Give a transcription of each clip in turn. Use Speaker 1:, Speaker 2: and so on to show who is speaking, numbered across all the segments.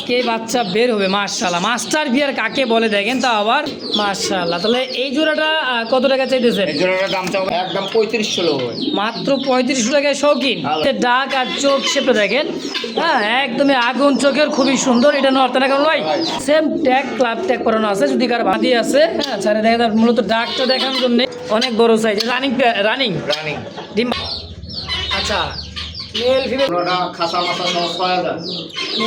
Speaker 1: কে বাচ্চা বের হবে মাশাআল্লাহ। মাস্টার বিয়ার কাকে বলে দেখেন তো আবার মাশাআল্লাহ। তাহলে এই জোড়াটা কত টাকা চাইতেছেন?
Speaker 2: এই জোড়াটার দাম চাও একদম 3500 টাকা,
Speaker 1: মাত্র 3500 টাকায় শৌখিন। ডাক আর চোখ শেপটা দেখেন, হ্যাঁ একদমই আগুন চোখের, খুবই সুন্দর। এটা নর্থ না কেমন ভাই? সেম ট্যাগ ক্লাব ট্যাগ করানো আছে, যদি কার বাদি আছে। হ্যাঁ ছাড়ে দেখেন, মূলত ডাকটা দেখানোর জন্য অনেক বড় সাইজ। রানিং রানিং
Speaker 2: রানিং
Speaker 1: ডিম। আচ্ছা মেল ফিমেল
Speaker 2: পুরোটা খাসা মাসা সহ 6000।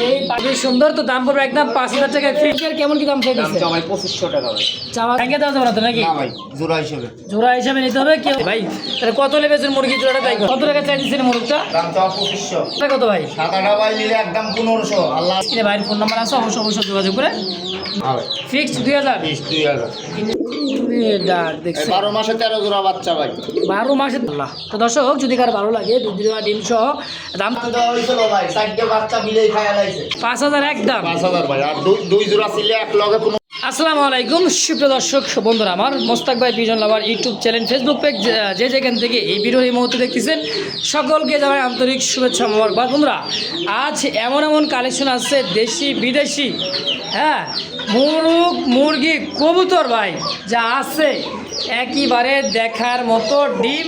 Speaker 1: এই পাখি সুন্দর, তো দাম পড়বে একদম 5000 টাকা। ফিচার কেমন কি দাম
Speaker 2: দাম
Speaker 1: চাইতেছে?
Speaker 2: চাও ভাই 2500 টাকা ভাই।
Speaker 1: চাওয়া ভেঙে দেওয়া যাবে না তো নাকি?
Speaker 2: না ভাই, জোড়া হিসেবে।
Speaker 1: জোড়া হিসাবে নিতে হবে কি ভাই? তাহলে কত লেবেছেন মুরগি জোড়াটা? তাই কত টাকা চাইতেছেন মুরগিটা?
Speaker 2: দাম চাও 2500
Speaker 1: টাকা। কত ভাই?
Speaker 2: সাদাটা ভাই নিলে একদম 1500। আল্লাহ
Speaker 1: স্ক্রিনে ভাইয়ের ফোন নাম্বার আছে, অবশ্যই যোগাযোগ করে।
Speaker 2: হ্যাঁ ভাই,
Speaker 1: ফিক্সড 2000।
Speaker 2: 2000।
Speaker 1: ডাক দেখছি
Speaker 2: 12 মাসে 13 জোড়া বাচ্চা ভাই।
Speaker 1: 12 মাসে। তো দর্শক যদি কার ভালো লাগে দুধ জোড়া ডিম সহ দাম
Speaker 2: দেওয়া হয়েছিল ভাই, 4টে বাচ্চা মিলেই খায়া লাইছে
Speaker 1: 5000 একদম।
Speaker 2: 5000 ভাই। আর দুই জোড়া ছিলে এক লগে কোনো।
Speaker 1: আসসালামু আলাইকুম সুপ্রিয় দর্শক বন্ধুরা, আমার মোস্তাক ভাই পিজন লাভার ইউটিউব চ্যানেল, ফেসবুক পেজ, যে যেখান থেকে এই ভিডিও এই মুহূর্তে দেখতেছেন সকলকে জানাই আন্তরিক শুভেচ্ছা মোবারকবাদ। বন্ধুরা আজ এমন কালেকশন আসছে দেশি বিদেশি, হ্যাঁ মুরগ মুরগি কবুতর ভাই যা আছে একেবারে দেখার মতো। ডিম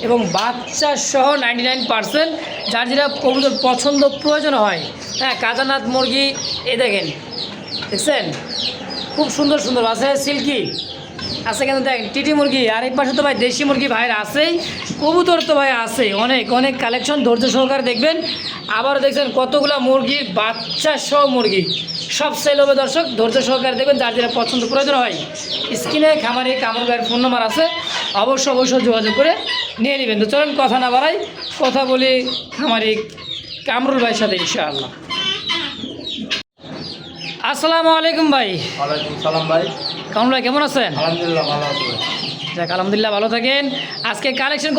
Speaker 1: এবং বাচ্চা সহ 99%। যার যেটা কবুতর পছন্দ প্রয়োজন হয়, হ্যাঁ কাজানাথ মুরগি এই দেখেন, দেখছেন খুব সুন্দর সুন্দর আছে। সিল্কি আছে কিন্তু দেখ, টিটি মুরগি। আর এই পাশে তো ভাই দেশি মুরগি ভাইয়ের আছেই, কবুতর তো ভাই আছে অনেক অনেক কালেকশন। ধৈর্য সহকারে দেখবেন। আবার দেখছেন কতগুলা মুরগির বাচ্চা সহ মুরগি, সব সেল হবে দর্শক। ধৈর্য সহকারে দেখবেন, যার যেটা পছন্দ প্রয়োজন হয় স্ক্রিনে খামারি কামরুল ভাইয়ের ফোন নাম্বার আছে, অবশ্যই যোগাযোগ করে নিয়ে নেবেন। তো চলেন কথা না বাড়াই, কথা বলি খামারি কামরুল ভাইয়ের সাথে ইনশাআল্লাহ। আসসালামু আলাইকুম ভাই।
Speaker 2: ওয়ালাইকুম সালাম ভাই।
Speaker 1: কামরুল ভাই কেমন আছেন?
Speaker 2: আলহামদুলিল্লাহ ভালো আছি ভাই।
Speaker 1: যাক আলহামদুলিল্লাহ ভালো থাকেন। আজকে কালেকশন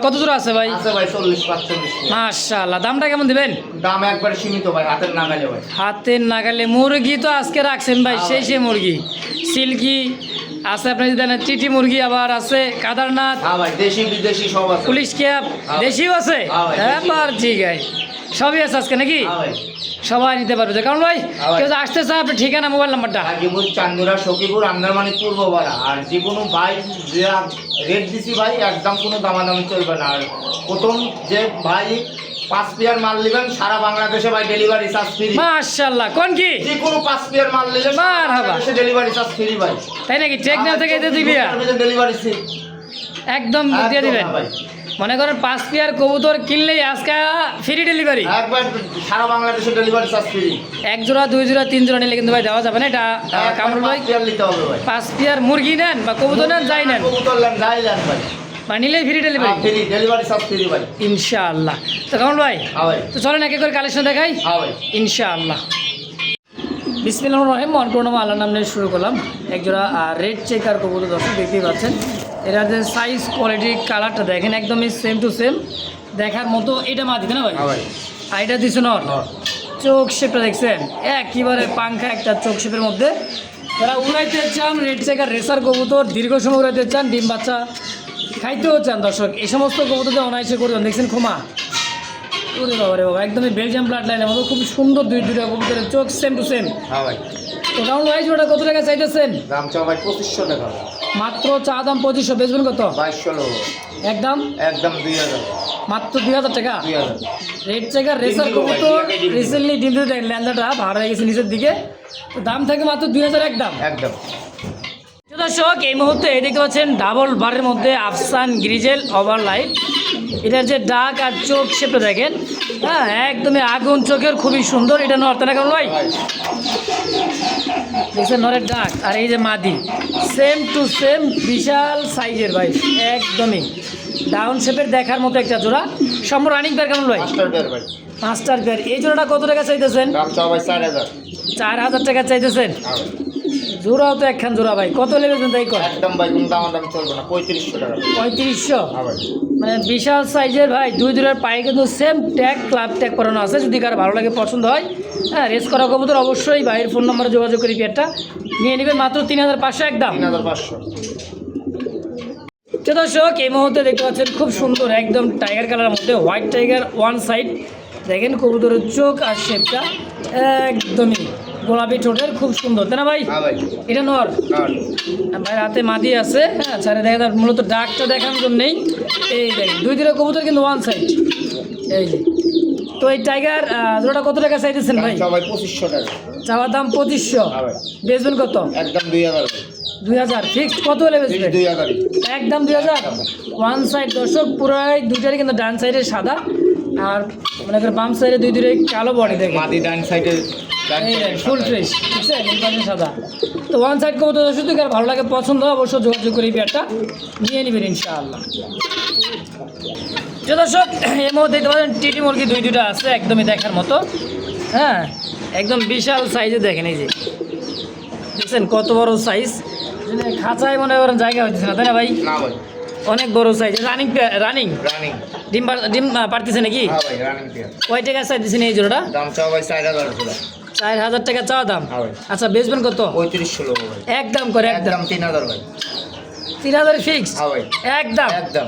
Speaker 1: কত জোড়া আছে ভাই?
Speaker 2: আছে ভাই 40-45।
Speaker 1: মাশাআল্লাহ। দামটা কেমন দিবেন?
Speaker 2: দাম একবারে সীমিত ভাই, হাতের নাগালে ভাই।
Speaker 1: হাতের নাগালে। মুরগি তো আজকে রাখছেন ভাই, সেই মুরগি সিল্কি আছে, আপনি যদি দেন টিটি মুরগি, আবার আছে কাদারনাথ,
Speaker 2: হ্যাঁ ভাই, দেশি বিদেশি সব আছে।
Speaker 1: পুলিশ ক্যাপ, দেশিও আছে। এবার ঠিক আছে, সবই আছে আজকে নাকি?
Speaker 2: হ্যাঁ ভাই,
Speaker 1: সবাই নিতে পারবে। কারণ ভাই কেউ যদি আসতে চায়, আপনি ঠিকানা মোবাইল নাম্বারটা।
Speaker 2: গাজীপুর, চান্দুরা, সখীপুর, আন্দারমানি, পূর্বপাড়া। আর যে কোনো ভাই যে রেট দিছি ভাই, একদম কোনো দামাদামি চলবে না। আর প্রথম যে ভাই 5 পেয়ার মাল নেবেন সারা বাংলাদেশে ভাই ডেলিভারি চার্জ ফ্রি।
Speaker 1: মাশাআল্লাহ। কোন কি?
Speaker 2: যে কোনো 5 পেয়ার মাল নিলে
Speaker 1: মারহাবা,
Speaker 2: ডেলিভারি চার্জ ফ্রি ভাই।
Speaker 1: তাই নাকি? টেকনাফ থেকে দিয়ে দিবি
Speaker 2: ডেলিভারি
Speaker 1: একদম দিয়ে দিবেন। মনে করেন 5 পেয়ার কবুতর কিনলেই আজকে ফ্রি ডেলিভারি,
Speaker 2: একবার সারা বাংলাদেশে ডেলিভারি চার্জ ফ্রি।
Speaker 1: 1 জোড়া 2 জোড়া 3 জোড়া নিলে কিন্তু ভাই দেওয়া যাবে না। এটা কামরুল ভাই
Speaker 2: 5 পেয়ার নিতে হবে ভাই।
Speaker 1: 5 পেয়ার মুরগি নেন বা কবুতর নেন, যাই নেন,
Speaker 2: কবুতর নেন যাই নেন ভাই,
Speaker 1: বা নিলেই free delivery.
Speaker 2: Free delivery charge free ভাই
Speaker 1: ইনশাআল্লাহ। তো কামরুল ভাই
Speaker 2: হ্যাঁ ভাই,
Speaker 1: তো চলেন এক এক করে কালেকশন দেখাই
Speaker 2: হ্যাঁ ভাই।
Speaker 1: ইনশাআল্লাহ। বিসমিল্লাহির রহমানির রহিম। মন করুন আল্লাহর নাম নিয়ে শুরু করলাম। এক জোড়া রেড চেকার কবুতর দর্শক দেখতেই পাচ্ছেন। এটার যে সাইজ কোয়ালিটি কালারটা দেখেন একদমই সেম টু সেম, দেখার মতো। এটা মা দিবে না ভাই?
Speaker 2: হ্যাঁ ভাই,
Speaker 1: আর এটা দিছে নর। চোখ শেপটা দেখছেন একেবারে পাংখা একটা চোখ শেপের মধ্যে। যারা উড়াইতে চান রেড চেকার রেসার কবুতর, দীর্ঘ সময় উড়াইতে চান, ডিম বাচ্চা খাইতেও চান দর্শক, এই সমস্ত কবুতরকে অনায়াসে করবেন। দেখছেন খোমা, ওরে বাবা রে বাবা, একদমই বেলজিয়াম ব্লাড লাইনের মতো খুব সুন্দর দুইটা কবুতরের চোখ সেম টু সেম।
Speaker 2: হ্যাঁ ভাই।
Speaker 1: তো কারণ ভাই ওটা কত টাকা চাইতেছেন?
Speaker 2: দাম চাও ভাই 2500 টাকা।
Speaker 1: মাত্র চা দাম 2500, বেচবেন কত?
Speaker 2: 2200
Speaker 1: একদম
Speaker 2: 2000।
Speaker 1: মাত্র 2000 টাকা।
Speaker 2: 2000
Speaker 1: রেড চেকার রেসার কবুতর রিসেন্টলি ডিম দিতে দেখেন, ল্যান্ডাটা ভাড়া হয়ে গেছে নিচের দিকে। তো দাম থাকে মাত্র 2000 একদম। দর্শক এই মুহূর্তে দেখতে পাচ্ছেন ডাবল বারের মধ্যে আফসান গ্রিজেল ওভারলাইট। এটার যে ডাক আর চোখ শেপটা দেখেন, হ্যাঁ একদমই আগুন চোখের, খুবই সুন্দর। এটা নর্থ না কেমন ভাই? দেখছেন নরের ডাক, আর এই যে মাদি সেম টু সেম, বিশাল সাইজের ভাই, একদমই ডাউন শেপের দেখার মতো একটা জোড়া। সম্পূর্ণ রানিং পেয়ার কেমন ভাই? Master pair. এই জোড়াটা কত টাকা চাইতেছেন?
Speaker 2: দাম চাও ভাই 4000।
Speaker 1: 4000 টাকা চাইতেছেন। জোড়াও তো একখান জোড়া ভাই, কত লেগেছেন তাই কর?
Speaker 2: একদম ভাই কোনো দাম চলবে না, 3500 টাকা।
Speaker 1: 3500?
Speaker 2: হ্যাঁ ভাই,
Speaker 1: মানে বিশাল সাইজের ভাই, দুই জোড়ার পায়ে কিন্তু সেম ট্যাগ ক্লাব ট্যাগ করানো আছে। যদি কারো ভালো লাগে পছন্দ হয়, হ্যাঁ রেস করা কবুতর, অবশ্যই ভাইয়ের ফোন নম্বরে যোগাযোগ করে পেয়ারটা নিয়ে নেবেন। মাত্র 3500 একদম।
Speaker 2: 3500।
Speaker 1: তো দর্শক এই মুহূর্তে দেখতে পাচ্ছেন খুব সুন্দর একদম টাইগার কালারের মধ্যে হোয়াইট টাইগার ওয়ান সাইড দেখেন কবুতরের চোখ আর শেপটা একদমই গোলাপি ঠোঁটের খুব সুন্দর তাই না ভাই?
Speaker 2: হ্যাঁ ভাই,
Speaker 1: এটা নর
Speaker 2: নর।
Speaker 1: ভাই রাতে মাদি আছে, হ্যাঁ ছাড়ে দেখা যায় মূলত ডাকটা দেখানোর জন্যেই। এই দেখেন দুই দিনের কবুতর কিন্তু ওয়ান সাইড। এই যে তো এই টাইগার জোড়াটা কত টাকা চাইতেছেন ভাই?
Speaker 2: সবাই 2500 টাকা।
Speaker 1: চাওয়ার দাম 2500,
Speaker 2: হ্যাঁ ভাই,
Speaker 1: বেচবেন কত?
Speaker 2: একদম 2000 ভাই।
Speaker 1: 2000 ফিক্সড কত হলে বেচবেন?
Speaker 2: 2000
Speaker 1: একদম 2000। ওয়ান সাইড দর্শক পুরাই দুইটারই কিন্তু ডান সাইডে সাদা আর মনে করেন বাম সাইডে দুই কালো বডি দেখে
Speaker 2: মাদি ডান সাইডে
Speaker 1: ফুল ফ্রেশ, ঠিক আছে একদম সাদা। তো ওয়ান সাইড কবুতর দর্শক যদি কার ভালো লাগে পছন্দ হয় অবশ্যই যোগাযোগ করে এই পেয়ারটা নিয়ে নেবেন ইনশাআল্লাহ। যে দর্শক এর মধ্যে দেখতে পাচ্ছেন টিটি মুরগি দুইটা আছে একদমই দেখার মতো, হ্যাঁ একদম বিশাল সাইজে দেখেন। এই যে দেখছেন কত বড় সাইজ, খাঁচায় মনে করেন জায়গা হচ্ছে না তাই না ভাই?
Speaker 2: না ভাই,
Speaker 1: অনেক বড় সাইজ। Running running
Speaker 2: running.
Speaker 1: ডিম পারতেছে নাকি?
Speaker 2: হ্যাঁ ভাই, রানিং পেয়ার।
Speaker 1: কয় টাকা চাই দিচ্ছেন এই জোড়াটা?
Speaker 2: দাম চাও ভাই 4000 টাকা।
Speaker 1: 4000 টাকা চাওয়া দাম।
Speaker 2: হ্যাঁ ভাই।
Speaker 1: আচ্ছা বেচবেন কত?
Speaker 2: 3500 লোক ভাই।
Speaker 1: একদম করে একদম
Speaker 2: একদম 3000 ভাই।
Speaker 1: 3000 ফিক্স
Speaker 2: হ্যাঁ ভাই,
Speaker 1: একদম।
Speaker 2: একদম।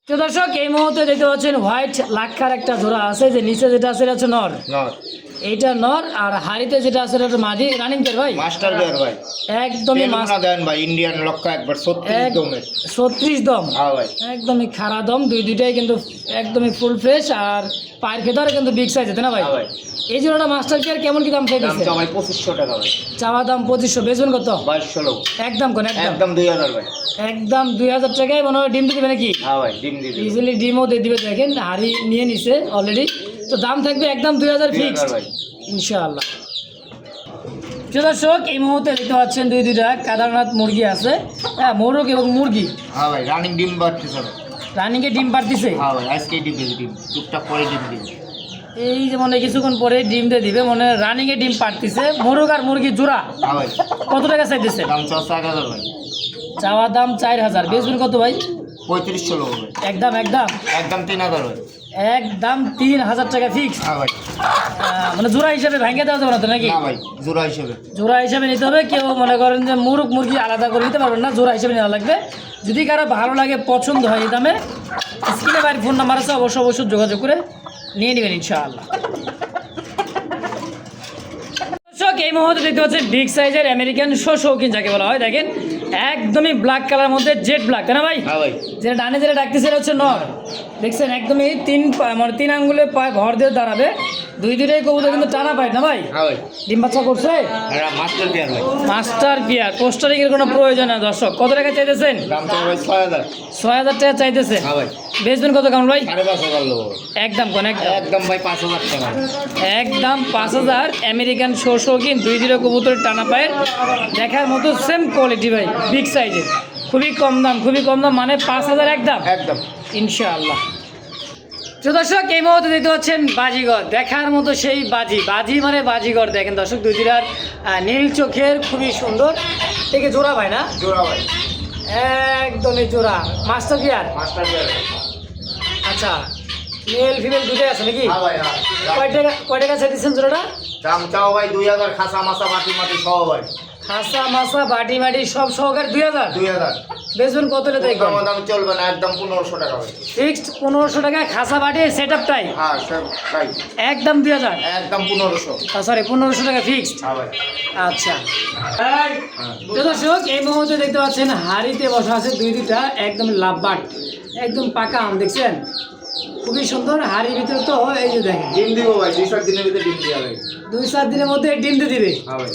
Speaker 1: তো দর্শক এই মুহূর্তে দেখতে পাচ্ছেন হোয়াইট লাক্ষার একটা জোড়া আছে, যে নিচে যেটা আছে এটা হচ্ছে নর,
Speaker 2: নর।
Speaker 1: এইটা নর আর হাড়িতে যেটা আছে এটা হচ্ছে মাদি। রানিং পেয়ার ভাই,
Speaker 2: মাস্টার পেয়ার ভাই।
Speaker 1: একদমই
Speaker 2: পেলুনা দেন ভাই, ইন্ডিয়ান লক্কা একবার 36 দমের।
Speaker 1: 36 দম,
Speaker 2: হ্যাঁ ভাই,
Speaker 1: একদমই খাড়া দম, দুইটাই কিন্তু একদমই ফুল ফ্রেশ আর পায়ের ভেতরে কিন্তু বিগ সাইজ আছে না ভাই?
Speaker 2: হ্যাঁ ভাই।
Speaker 1: এই জোড়াটা মাস্টার পেয়ার কেমন কি দাম
Speaker 2: দাম
Speaker 1: চাইতেছে?
Speaker 2: চাও ভাই 2500 টাকা ভাই।
Speaker 1: চাওয়া দাম 2500, বেচবেন কত?
Speaker 2: 2200 লোক।
Speaker 1: একদম কোন একদম
Speaker 2: একদম 2000 ভাই।
Speaker 1: একদম 2000 টাকায় মনে হয় ডিম দিবে নাকি?
Speaker 2: হ্যাঁ ভাই, ডিম দিবি।
Speaker 1: ইজিলি ডিমও দিয়ে দিবে, দেখেন হাড়ি নিয়ে নিছে অলরেডি। তো দাম থাকবে একদম 2000 ফিক্স
Speaker 2: 2000 ভাই।
Speaker 1: ইনশাআল্লাহ। প্রিয় দর্শক এই মুহূর্তে দেখতে পাচ্ছেন দুইটা কাদারনাথ মুরগি আছে, হ্যাঁ মোরগ এবং মুরগি
Speaker 2: হ্যাঁ ভাই, রানিং ডিম বাড়তেছে ভাই।
Speaker 1: রানিংয়ে ডিম পারতেছে।
Speaker 2: হ্যাঁ ভাই, আজকে ডিম দিবি, ডিম টুকটাক পরে ডিম দিবি।
Speaker 1: এই যে মনে হয় কিছুক্ষণ পরে ডিম দিয়ে দিবে, মনে হয় রানিংয়ে ডিম পারতেছে। মোরগ আর মুরগি জোড়া
Speaker 2: হ্যাঁ ভাই,
Speaker 1: কত টাকা চাইতেছে?
Speaker 2: দাম চাও 4000 ভাই।
Speaker 1: চাওয়া দাম 4000, বেচবেন কত ভাই?
Speaker 2: 3500 লোক ভাই।
Speaker 1: একদম একদম
Speaker 2: একদম 3000 ভাই।
Speaker 1: একদম 3000 টাকা ফিক্স।
Speaker 2: হ্যাঁ ভাই।
Speaker 1: মানে জোড়া হিসাবে ভাঙিয়ে দেওয়া যাবে না তো নাকি?
Speaker 2: না ভাই, জোড়া হিসেবে।
Speaker 1: জোড়া হিসাবে নিতে হবে। কেউ মনে করেন যে মুরগি আলাদা করে নিতে পারবেন না, জোড়া হিসাবে নেওয়া লাগবে। যদি কারো ভালো লাগে পছন্দ হয় এই দামে, স্ক্রিনে বাড়ির ফোন নাম্বার আছে, অবশ্যই যোগাযোগ করে নিয়ে নেবেন ইনশাআল্লাহ। দর্শক এই মুহূর্তে দেখতে পাচ্ছেন বিগ সাইজের আমেরিকান শৌখিন যাকে বলা হয়, দেখেন একদমই ব্ল্যাক কালার মধ্যে জেড ব্ল্যাক, তাই না ভাই?
Speaker 2: হ্যাঁ ভাই,
Speaker 1: যেটা ডানে যেটা ডাকতেছে এটা হচ্ছে নর, দেখছেন একদমই মানে 3 আঙ্গুলে পায়ে ভর দিয়ে দাঁড়াবে। দুইটাই কবুতর কিন্তু টানা পায় না ভাই?
Speaker 2: হ্যাঁ ভাই।
Speaker 1: ডিম বাচ্চা করছে
Speaker 2: হ্যাঁ, মাস্টার পেয়ার ভাই।
Speaker 1: মাস্টার পিয়ার। পোস্টারিং এর কোনো প্রয়োজন না দর্শক। কত টাকা চাইতেছেন?
Speaker 2: দাম চাও ভাই 6000।
Speaker 1: 6000 টাকা চাইতেছে।
Speaker 2: হ্যাঁ ভাই,
Speaker 1: বেচবেন কত কামল ভাই?
Speaker 2: 5500 লোক।
Speaker 1: একদম কোন একদম
Speaker 2: একদম ভাই 5000 টাকা।
Speaker 1: একদম 5000 আমেরিকান শৌখিন দুইটা কবুতর টানা পায়ের দেখার মতো সেম কোয়ালিটি ভাই, বিগ সাইজের, খুবই কম দাম মানে 5000 একদম
Speaker 2: একদম
Speaker 1: ইনশাআল্লাহ। তো দর্শক এই মুহূর্তে দেখতে পাচ্ছেন বাজিগর, দেখার মতো সেই বাজি মানে বাজিগর। দেখেন দর্শক দুইটার নীল চোখের, খুবই সুন্দর। থেকে জোড়া ভাই না?
Speaker 2: জোড়া ভাই,
Speaker 1: একদমই জোড়া মাস্টার পিয়ার।
Speaker 2: Master pair.
Speaker 1: আচ্ছা মেল ফিমেল দুটোই আছে নাকি?
Speaker 2: হ্যাঁ ভাই, হ্যাঁ।
Speaker 1: কয় টাকা চাইতেছেন জোড়াটা?
Speaker 2: দাম চাও ভাই 2000, খাসা মাসা মাটি মাটি সহ ভাই।
Speaker 1: খাসা মাসা বাটি মাটি সব সহকারে 2000।
Speaker 2: 2000।
Speaker 1: বেচবেন কত তাই?
Speaker 2: দাম দাম চলবে না, একদম 1500 টাকা ভাই।
Speaker 1: ফিক্সড 1500 টাকা খাসা বাটি সেট আপটাই
Speaker 2: হ্যাঁ সব ভাই,
Speaker 1: একদম 2000।
Speaker 2: একদম 1500।
Speaker 1: সরি 1500 টাকা ফিক্সড।
Speaker 2: হ্যাঁ ভাই।
Speaker 1: আচ্ছা তো দর্শক এই মুহূর্তে দেখতে পাচ্ছেন হাড়িতে বসা আছে দুইটা একদম লাভবাট, একদম পাকা আম, দেখছেন খুবই সুন্দর। হাড়ির ভিতরে তো এই যে দেখেন
Speaker 2: ডিম দিব ভাই, 2-4 দিনের ভিতরে ডিম দিয়ে ভাই।
Speaker 1: 2-4 দিনের মধ্যে ডিম দিয়ে দিবে।
Speaker 2: হ্যাঁ ভাই।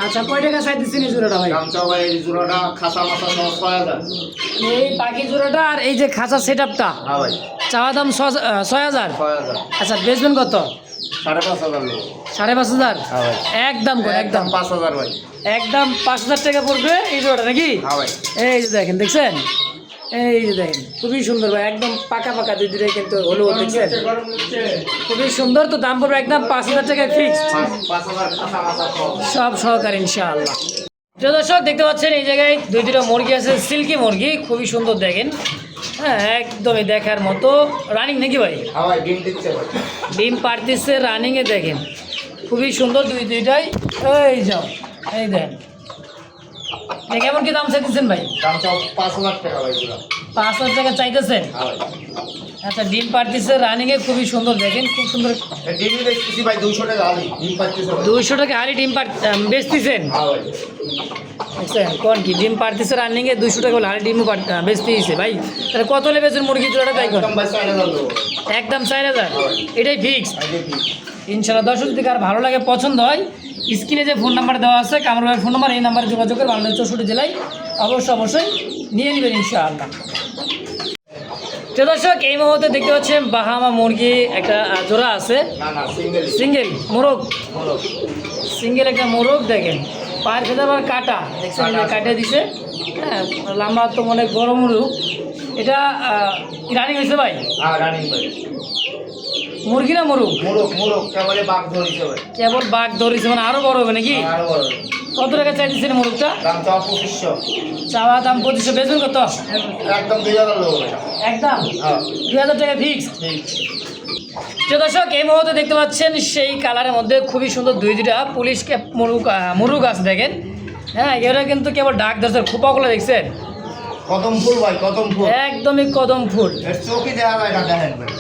Speaker 1: আচ্ছা কয় টাকা চাইতেছেন এই জোড়াটা ভাই?
Speaker 2: দাম চাও ভাই এই জোড়াটা খাসা মাসা সহ 6000।
Speaker 1: এই পাখি জোড়াটা আর এই যে খাঁচা সেট আপটা
Speaker 2: হ্যাঁ ভাই,
Speaker 1: চাওয়া দাম 6000।
Speaker 2: 6000।
Speaker 1: আচ্ছা বেচবেন কত?
Speaker 2: 5500 লোক।
Speaker 1: 5500।
Speaker 2: হ্যাঁ ভাই,
Speaker 1: একদম করে একদম
Speaker 2: 5000 ভাই।
Speaker 1: একদম 5000 টাকা পড়বে এই জোড়াটা নাকি?
Speaker 2: হ্যাঁ ভাই।
Speaker 1: এই যে দেখেন, দেখছেন এই যে দেখেন খুবই সুন্দর ভাই, একদম পাকা দুইটাই কিন্তু হলো, দেখছেন খুবই সুন্দর। তো দাম পড়বে একদম 5000 টাকা ফিক্সড
Speaker 2: 5000 খাসা মাসা সহ।
Speaker 1: সব সহকারে ইনশাআল্লাহ। প্রিয় দর্শক দেখতে পাচ্ছেন এই জায়গায় দুইটা মুরগি আছে, সিল্কি মুরগি, খুবই সুন্দর দেখেন, হ্যাঁ একদমই দেখার মতো। রানিং নাকি ভাই?
Speaker 2: হ্যাঁ ভাই, ডিম দিচ্ছে ভাই।
Speaker 1: ডিম পারতেছে রানিংয়ে, দেখেন খুবই সুন্দর দুইটাই। এই যাও এই দেখেন কেমন কি দাম চাইতেছেন ভাই?
Speaker 2: দাম চাও 5,00,000 টাকা ভাই পুরো।
Speaker 1: 5,000 টাকা চাইতেছেন?
Speaker 2: হ্যাঁ ভাই।
Speaker 1: আচ্ছা, ডিম পারতেছে রানিংয়ে, খুবই সুন্দর, দেখেন খুব সুন্দর।
Speaker 2: ডিমই বেচতেছি ভাই 200 টাকা হালি, ডিম পাচ্ছিস ভাই।
Speaker 1: 200 টাকা হারি ডিম বেচতেছেন?
Speaker 2: হ্যাঁ ভাই।
Speaker 1: দেখছেন কোন কি ডিম পারতেছে রানিংয়ে 200 টাকা বলে হারি ডিমও বেচতে দিয়েছে ভাই। তাহলে কত লেবেছেন মুরগি জোড়াটা তাই কোন?
Speaker 2: একদম ভাই 4,000 দেবো।
Speaker 1: একদম 4,000? এটাই ফিক্স
Speaker 2: আগে কি?
Speaker 1: ইনশাআল্লাহ। দর্শক যদি কার ভালো লাগে, পছন্দ হয়, স্ক্রিনে যে ফোন নাম্বার দেওয়া আছে কামরুল ভাইয়ের ফোন নাম্বার, এই নাম্বারে যোগাযোগ করে বাংলাদেশ 64 জেলায় অবশ্যই নিয়ে নেবেন ইনশাআল্লাহ। তো দর্শক এই মুহূর্তে দেখতে পাচ্ছেন বাহামা মুরগি একটা জোড়া আছে,
Speaker 2: না না সিঙ্গেল।
Speaker 1: সিঙ্গেল মোরগ,
Speaker 2: বলো।
Speaker 1: সিঙ্গেল একটা মোরগ। দেখেন পায়ের ভেতর আবার কাটা, দেখছেন এই যে কাটে দিছে। হ্যাঁ, লম্বা তো অনেক বড় মোরগ। এটা রানিং হয়েছে ভাই?
Speaker 2: হ্যাঁ রানিং ভাই।
Speaker 1: মুরগি না মোরগ?
Speaker 2: মোরগ মোরগ কেবলে বাঘ ধরিছে ভাই।
Speaker 1: কেবল বাঘ ধরেছে, মানে আরো বড় হবে নাকি?
Speaker 2: আরো বড়।
Speaker 1: কত টাকা চাইতেছেন মোরগটা?
Speaker 2: দাম চাও 2500।
Speaker 1: চাওয়া দাম 2500, বেচবেন কত?
Speaker 2: একদম 2000 দেবো ভাই।
Speaker 1: একদম
Speaker 2: হ্যাঁ
Speaker 1: 2000 টাকা ফিক্স।
Speaker 2: ঠিক।
Speaker 1: তো দর্শক এই মুহূর্তে দেখতে পাচ্ছেন সেই কালারের মধ্যে খুবই সুন্দর দুইটা পুলিশ ক্যাপ মুরুগ আছে, দেখেন। হ্যাঁ, এরা কিন্তু কেবল ডাক ধরছে, খোপাগুলো দেখছেন
Speaker 2: কদম ফুল ভাই, কদম ফুল।
Speaker 1: একদমই কদম ফুল।
Speaker 2: এর চোখই দেখা যায় না, দেখেন ভাই।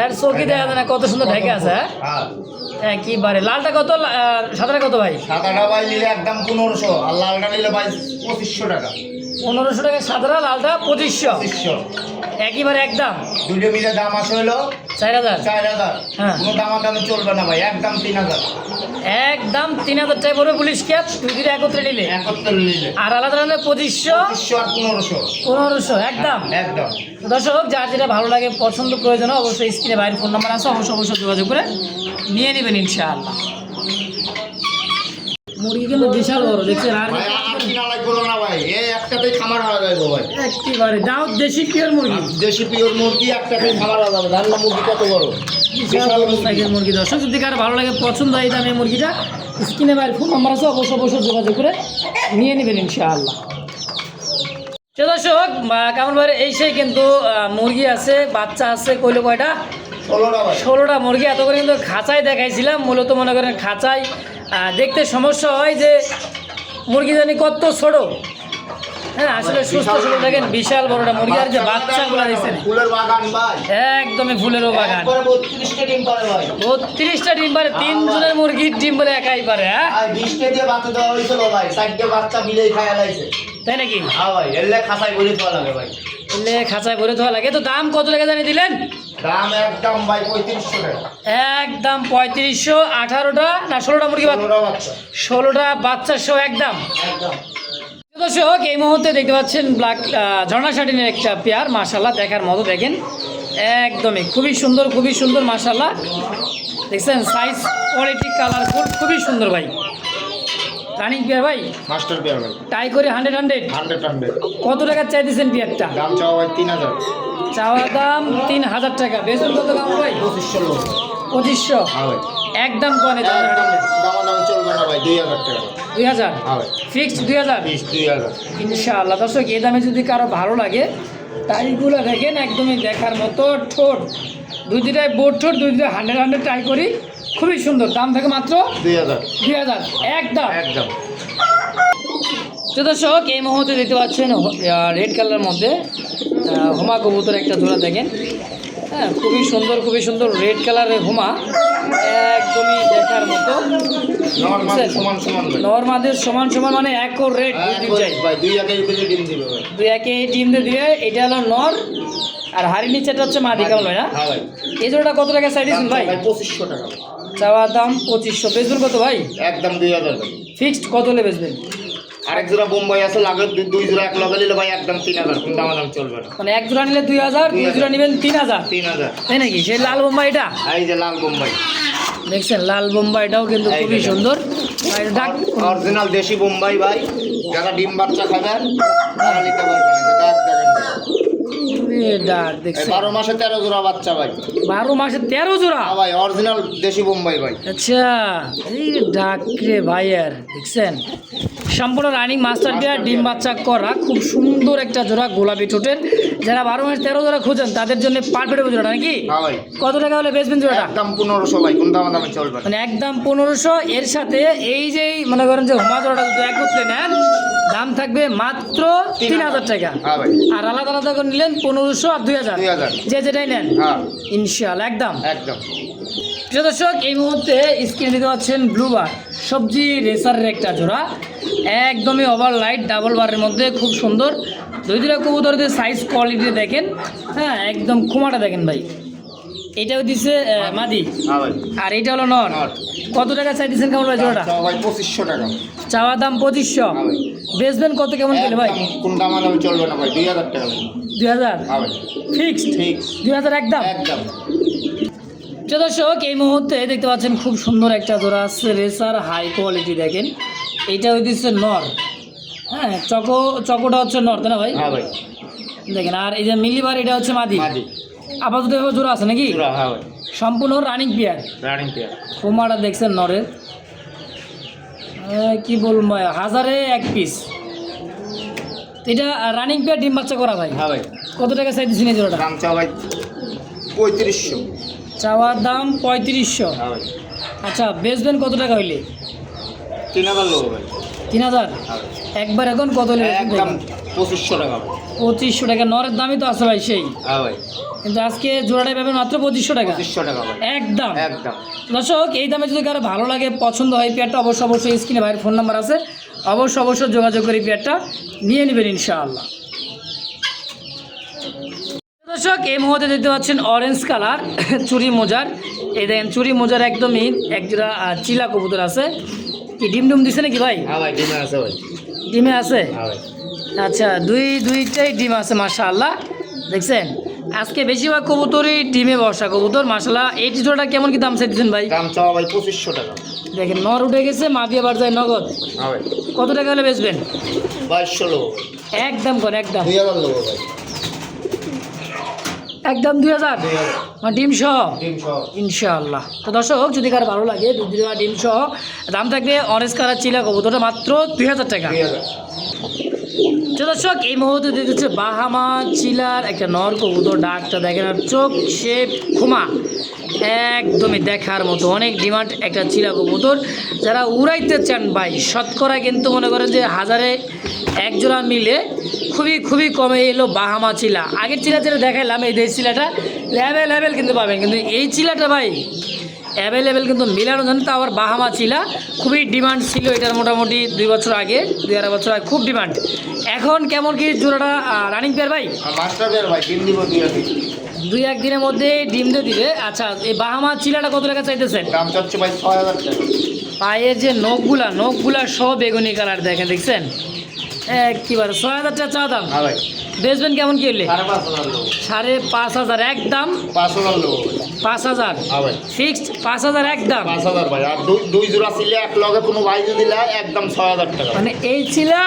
Speaker 1: এর চোখই দেখা যায় না, কত সুন্দর ঢেকে আছে। হ্যাঁ
Speaker 2: হ্যাঁ।
Speaker 1: একেবারে। লালটা কত, সাদাটা কত ভাই?
Speaker 2: সাদাটা ভাই নিলে একদম 1500, আর লালটা নিলে ভাই 2500 টাকা।
Speaker 1: 1500 টাকা সাদাটা, লালটা 2500।
Speaker 2: 2500।
Speaker 1: একেবারে একদম।
Speaker 2: দুটো মিলে দাম আসে হলো
Speaker 1: 4000।
Speaker 2: 4000।
Speaker 1: হ্যাঁ।
Speaker 2: কোনো দামাদামি চলবে না ভাই, একদম 3000।
Speaker 1: একদম 3000 টাকা পড়বে পুলিশ ক্যাপ, দুইটা একত্রে নিলে।
Speaker 2: একত্রে নিলে
Speaker 1: আর আলাদা আলাদা 2500,
Speaker 2: 2500 আর 1500।
Speaker 1: 1500 একদম।
Speaker 2: একদম।
Speaker 1: তো দর্শক যার যেটা ভালো লাগে, পছন্দ, প্রয়োজন হয়, অবশ্যই স্ক্রিনে বাইরের ফোন নাম্বার আছে, অবশ্যই যোগাযোগ করে নিয়ে নেবেন ইনশাআল্লাহ। মুরগি কিন্তু বিশাল বড়, দেখছেন। আর
Speaker 2: ভাই আর কিনা লাগবে না ভাই, এই একটাতেই খামার হয়ে যাবে ভাই।
Speaker 1: একেবারে দাও দেশি পিওর মুরগি,
Speaker 2: দেশি পিওর মুরগি একটাতেই খামার হয়ে যাবে। ধান্না মুরগি কত বড়,
Speaker 1: বিশাল বড় সাইজের মুরগি। দর্শক যদি কার ভালো লাগে, পছন্দ হয় এই দামে মুরগিটা, স্ক্রিনে বাইরের ফোন নাম্বার আছে, অবশ্যই যোগাযোগ করে নিয়ে নেবেন ইনশাআল্লাহ। তো দর্শক কামরুল ভাইয়ের এই সেই কিন্তু মুরগি আছে, বাচ্চা আছে, কইলো কয়টা?
Speaker 2: 16টা ভাই।
Speaker 1: 16টা মুরগি। এত করে কিন্তু খাঁচায় দেখাইছিলাম, মূলত মনে করেন খাঁচায় দেখতে সমস্যা হয় যে মুরগি জানি কত ছোট। হ্যাঁ, আসলে সুস্থ ছোট, দেখেন বিশাল বড়টা মুরগি। আর যে বাচ্চাগুলো দিচ্ছেন
Speaker 2: ফুলের বাগান ভাই,
Speaker 1: একদমই ফুলেরও বাগান।
Speaker 2: একবারে 32টা ডিম পারে ভাই।
Speaker 1: 32টা ডিম পারে, 3 জনের মুরগির ডিম বলে একাই পারে। হ্যাঁ
Speaker 2: আর 20টা দিয়ে বাচ্চা দেওয়া হয়েছিল ভাই, 4টে বাচ্চা মিলেই খায়া লাইছে।
Speaker 1: তাই নাকি?
Speaker 2: হ্যাঁ ভাই, এলে খাসায় বলে দেওয়া লাগে ভাই।
Speaker 1: এলে খাঁচায় ভরে ধোয়া লাগে। তো দাম কত টাকা জানিয়ে দিলেন?
Speaker 2: দাম একদম ভাই 3500 টাকা।
Speaker 1: একদম 3500। 18টা না 16টা মুরগি,
Speaker 2: 16টা বাচ্চা।
Speaker 1: 16টা বাচ্চা সহ একদম।
Speaker 2: একদম।
Speaker 1: দর্শক এই মুহূর্তে দেখতে পাচ্ছেন ব্ল্যাক ঝর্ণা শাটিনের একটা পেয়ার, মাশাল্লাহ দেখার মতো, দেখেন একদমই খুবই সুন্দর মাশাল্লাহ। দেখছেন সাইজ, কোয়ালিটি, কালারফুল, খুবই সুন্দর ভাই। রানিং পেয়ার ভাই,
Speaker 2: মাস্টার পেয়ার ভাই।
Speaker 1: টাই করে 100।
Speaker 2: 100।
Speaker 1: কত টাকা চাই দিচ্ছেন পেয়ারটা?
Speaker 2: দাম চাওয়া ভাই 3000।
Speaker 1: চাওয়া দাম 3000 টাকা, বেতন কত দাম ভাই?
Speaker 2: 2500 লোক।
Speaker 1: 2500
Speaker 2: হ্যাঁ ভাই।
Speaker 1: একদম কনে।
Speaker 2: দামাদামি চলবে না ভাই, 2000 টাকা।
Speaker 1: 2000
Speaker 2: হ্যাঁ ভাই।
Speaker 1: ফিক্সড 2000
Speaker 2: 2000।
Speaker 1: ইনশাআল্লাহ। দর্শক এই দামে যদি কারো ভালো লাগে, টাইগুলো দেখেন একদমই দেখার মতো। ঠোঁট দুইটাই বোর্ড ঠোঁট, দুইটা 100 টাই করি, খুবই সুন্দর। দাম থাকে মাত্র
Speaker 2: 2000।
Speaker 1: 2000 একদম।
Speaker 2: একদম।
Speaker 1: তো দর্শক এই মুহূর্তে দেখতে পাচ্ছেন রেড কালারের মধ্যে হোমা কবুতর একটা জোড়া, দেখেন। হ্যাঁ, খুবই সুন্দর রেড কালারের হোমা, একদমই দেখার মতো।
Speaker 2: নরমাল সমান ভাই।
Speaker 1: নরমাদের সমান মানে একর রেড চাই
Speaker 2: ভাই, দুই আগে ডিম দিবে ভাই।
Speaker 1: দুই একে ডিম দিয়ে এটা হলো নর, আর হাড়ি নিচেটা হচ্ছে মাদি, কেমন হয় না?
Speaker 2: হ্যাঁ ভাই।
Speaker 1: এই জোড়াটা কত টাকা চাই দিয়েছেন ভাই?
Speaker 2: 2500 টাকা।
Speaker 1: চাওয়া দাম 2500, বেচবেন কত ভাই?
Speaker 2: একদম 2000 ভাই।
Speaker 1: ফিক্সড কত হলে বেচবেন?
Speaker 2: আরেক জোড়া বোম্বাই আছে, লাগে দুই জোড়া এক লগে নিলে ভাই একদম 3000, কোনো দামাদামি চলবে না।
Speaker 1: মানে এক জোড়া নিলে 2000, দুই জোড়া নেবেন 3000,
Speaker 2: 3000।
Speaker 1: তাই নাকি? সেই লাল বোম্বাই এটা
Speaker 2: এই যে লাল বোম্বাই
Speaker 1: দেখছেন, লাল বোম্বাইটাও কিন্তু খুবই সুন্দর। ডাক
Speaker 2: অরিজিনাল দেশি বোম্বাই ভাই, যারা ডিম বাচ্চা খাবেন তারা নিতে পারবেন। ডাক দেখেন,
Speaker 1: ডাক দেখছেন,
Speaker 2: 12 মাসে 13 জোড়া বাচ্চা ভাই।
Speaker 1: 12 মাসে 13 জোড়া।
Speaker 2: হ্যাঁ ভাই, অরিজিনাল দেশি বোম্বাই ভাই।
Speaker 1: আচ্ছা, এই ডাক রে ভাই, আর দেখছেন সম্পূর্ণ রানিং মাস্টার পেয়ার, ডিম বাচ্চা করা, খুব সুন্দর একটা জোড়া, গোলাপি ঠোঁটের, যারা 12 মাস 13 জোড়া খুঁজেন তাদের জন্য পারফেক্ট জোড়াটা নাকি?
Speaker 2: হ্যাঁ ভাই
Speaker 1: কত টাকা হলে বেচবেন জোড়াটা?
Speaker 2: একদম 1500 ভাই, কোন দামাদামি চলবে না।
Speaker 1: মানে একদম 1500। এর সাথে এই যে মনে করেন যে হোমা জোড়াটা যদি একত্রে নেন দাম থাকবে মাত্র 3000 টাকা।
Speaker 2: হ্যাঁ ভাই
Speaker 1: আর আলাদা আলাদা করে নিলেন 1500 আর 2000,
Speaker 2: 2000
Speaker 1: যে যেটাই নেন
Speaker 2: হ্যাঁ
Speaker 1: ইনশাআল্লাহ একদম।
Speaker 2: একদম।
Speaker 1: প্রিয় দর্শক, এই মুহূর্তে স্ক্রিনে দিতে পাচ্ছেন ব্লুবার সবজি রেসারের একটা জোড়া, একদমই ওভার লাইট ডাবল বারের মধ্যে, খুব সুন্দর। দুইটা কবুতরদের সাইজ কোয়ালিটি দেখেন, হ্যাঁ একদম খুমাটা দেখেন ভাই। এটাও দিছে মাদি,
Speaker 2: হ্যাঁ ভাই
Speaker 1: আর এটা হলো নর।
Speaker 2: নর।
Speaker 1: কত টাকা চাই দিচ্ছেন কামল ভাই জোড়াটা?
Speaker 2: চাও ভাই 2500 টাকা।
Speaker 1: চাওয়া দাম 2500,
Speaker 2: হ্যাঁ ভাই
Speaker 1: বেচবেন কত কেমন পেলে ভাই?
Speaker 2: একদম কোন দামাদামি চলবে না ভাই, 2000 টাকা ভাই।
Speaker 1: 2000
Speaker 2: হ্যাঁ ভাই
Speaker 1: ফিক্সড?
Speaker 2: ঠিক
Speaker 1: 2000 একদম।
Speaker 2: একদম।
Speaker 1: প্রিয় দর্শক, এই মুহূর্তে দেখতে পাচ্ছেন খুব সুন্দর একটা জোড়া আছে রেসার, হাই কোয়ালিটি দেখেন। এইটা হচ্ছে নর, হ্যাঁ চকোটা হচ্ছে নর, তাই না ভাই?
Speaker 2: হ্যাঁ ভাই
Speaker 1: দেখেন। আর এই যে মিলিবার এটা হচ্ছে মাদি।
Speaker 2: মাদি
Speaker 1: আপাতত এভাবে জোড়া আছে নাকি?
Speaker 2: পুরা। হ্যাঁ ভাই
Speaker 1: সম্পূর্ণ রানিং পেয়ার।
Speaker 2: Running pair.
Speaker 1: কোমাটা দেখছেন নরের, কি বলবো ভাই, 1000-এ 1 পিস। এটা রানিং পেয়ার, ডিম বাচ্চা করা ভাই।
Speaker 2: হ্যাঁ ভাই
Speaker 1: কত টাকা চাই দিচ্ছেন এই জোড়াটা?
Speaker 2: দাম চাও ভাই 3500।
Speaker 1: চাওয়ার দাম 3500।
Speaker 2: হ্যাঁ ভাই
Speaker 1: আচ্ছা, বেচবেন কত টাকা হইলে?
Speaker 2: 3000 লোক ভাই।
Speaker 1: 3000
Speaker 2: হ্যাঁ ভাই
Speaker 1: একবার। এখন কত হলে বেচবেন
Speaker 2: একদম
Speaker 1: দেখেন?
Speaker 2: 2500 টাকা ভাই।
Speaker 1: 2500 টাকা। নরের দামই তো আছে ভাই সেই,
Speaker 2: হ্যাঁ ভাই
Speaker 1: কিন্তু আজকে জোড়াটা পাবেন মাত্র 2500 টাকা
Speaker 2: 2500 টাকা ভাই।
Speaker 1: একদম।
Speaker 2: একদম।
Speaker 1: দর্শক, এই দামে যদি কারো ভালো লাগে, পছন্দ হয় পেয়ারটা, অবশ্যই স্ক্রিনে ভাইয়ের ফোন নাম্বার আছে, অবশ্যই যোগাযোগ করে পেয়ারটা নিয়ে নেবেন ইনশাআল্লাহ। দর্শক, এই মুহূর্তে দেখতে পাচ্ছেন অরেঞ্জ কালার চুরি মোজার। এই দেখেন চুরি মোজার একদমই একজোড়া চিলা কবুতর আছে। কি ডিম দিছে নাকি ভাই?
Speaker 2: হ্যাঁ ভাই ডিমে আছে ভাই।
Speaker 1: ডিমে আছে?
Speaker 2: হ্যাঁ ভাই
Speaker 1: আচ্ছা, দুইটাই ডিম আছে মাশাআল্লাহ। দেখছেন আজকে বেশিরভাগ কবুতরই ডিমে বসা কবুতর মাশাআল্লাহ। এই জোড়াটা কেমন কি দাম চাইছেন ভাই?
Speaker 2: দাম চাও ভাই 2500 টাকা।
Speaker 1: দেখেন নর উঠে গেছে, মাদি আবার যায় নগদ।
Speaker 2: হ্যাঁ ভাই
Speaker 1: কত টাকা হলে বেচবেন?
Speaker 2: 2200 লোক ভাই।
Speaker 1: একদম কর, একদম
Speaker 2: 2000 লোক ভাই।
Speaker 1: একদম 2000 মানে ডিম সহ
Speaker 2: 300।
Speaker 1: ইনশাআল্লাহ। তো দর্শক, যদি কারো ভালো লাগে দুধা ডিম সহ দাম থাকবে অরেঞ্জ কালার চিলা কবুতরটা মাত্র 2000 টাকা।
Speaker 2: 2000।
Speaker 1: তো দর্শক, এই মুহূর্তে দেখতেছে বাহামা চিলার একটা নর কবুতর। ডাকটা দেখেন আর চোখ শেপ খুমা একদমই দেখার মতো, অনেক ডিমান্ড একটা চিলা কবুতর। যারা উড়াইতে চান ভাই, শতকরা কিন্তু মনে করেন যে 1000-এ 1 জোড়া মিলে খুবই কমে এলো বাহামা চিলা। আগের চিলা যেটা দেখাইলাম, এই দেশ চিলাটা অ্যাভেলেবেল কিন্তু পাবেন, কিন্তু এই চিলাটা ভাই অ্যাভেলেবেল কিন্তু মিলানো জানেন। তো আবার বাহামা চিলা খুবই ডিমান্ড ছিল এটার, মোটামুটি 2 বছর আগে, 2-2.5 বছর আগে খুব ডিমান্ড। এখন কেমন কি জোড়াটা রানিং পেয়ার ভাই?
Speaker 2: আর মাস্টার পেয়ার ভাই ডিম দিব
Speaker 1: 2-1 দিনের মধ্যে ডিম দিয়ে দিবে। আচ্ছা, এই বাহামা চিলাটা কত টাকা চাইতেছেন?
Speaker 2: দাম চাচ্ছে ভাই 6000 টাকা।
Speaker 1: পায়ের যে নখগুলা সব বেগুনি কালার দেখছেন একেবারে। 6000 টাকা চা দাম।
Speaker 2: হ্যাঁ ভাই
Speaker 1: বেচবেন কেমন কি হলে?
Speaker 2: 5500 লোক।
Speaker 1: 5500 একদম।
Speaker 2: 5000 লোক।
Speaker 1: 5000
Speaker 2: হ্যাঁ ভাই
Speaker 1: ফিক্সড। 5000 একদম।
Speaker 2: 5000 ভাই। আর দুই জোড়া ছিলে এক লগে কোনো ভাই যদি নেয় একদম 6000 টাকা।
Speaker 1: মানে এই চিলা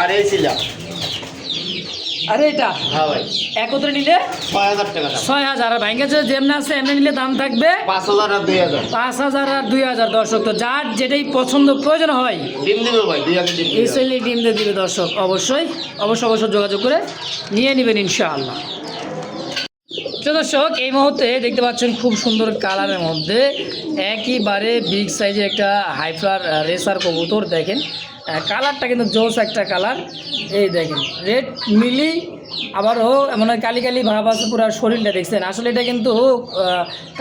Speaker 2: আর এই ছিলা
Speaker 1: আরে এটা
Speaker 2: হ্যাঁ ভাই
Speaker 1: একত্রে নিলে
Speaker 2: 6000 টাকা দাম।
Speaker 1: 6000। আর ভাঙ্গা যেমন আছে এমনি নিলে দাম থাকবে
Speaker 2: 5000 আর 2000।
Speaker 1: 5000 আর 2000। দর্শক, তো যার যেটাই পছন্দ প্রয়োজন হয়
Speaker 2: ডিম দিবে ভাই 2 আগে ডিম দিবে।
Speaker 1: ইনস্ট্যান্টলি ডিম দিয়ে দিবে দর্শক। অবশ্যই যোগাযোগ করে নিয়ে নেবেন ইনশাআল্লাহ। তো দর্শক, এই মুহূর্তে দেখতে পাচ্ছেন খুব সুন্দর কালারের মধ্যে একেবারে বিগ সাইজের একটা হাইফ্লার রেসার কবুতর। দেখেন কালারটা কিন্তু জোস একটা কালার। এই দেখেন রেড মিলি, আবারও মনে হয় কালি ভাব আছে পুরো শরীরটা। দেখছেন আসলে এটা কিন্তু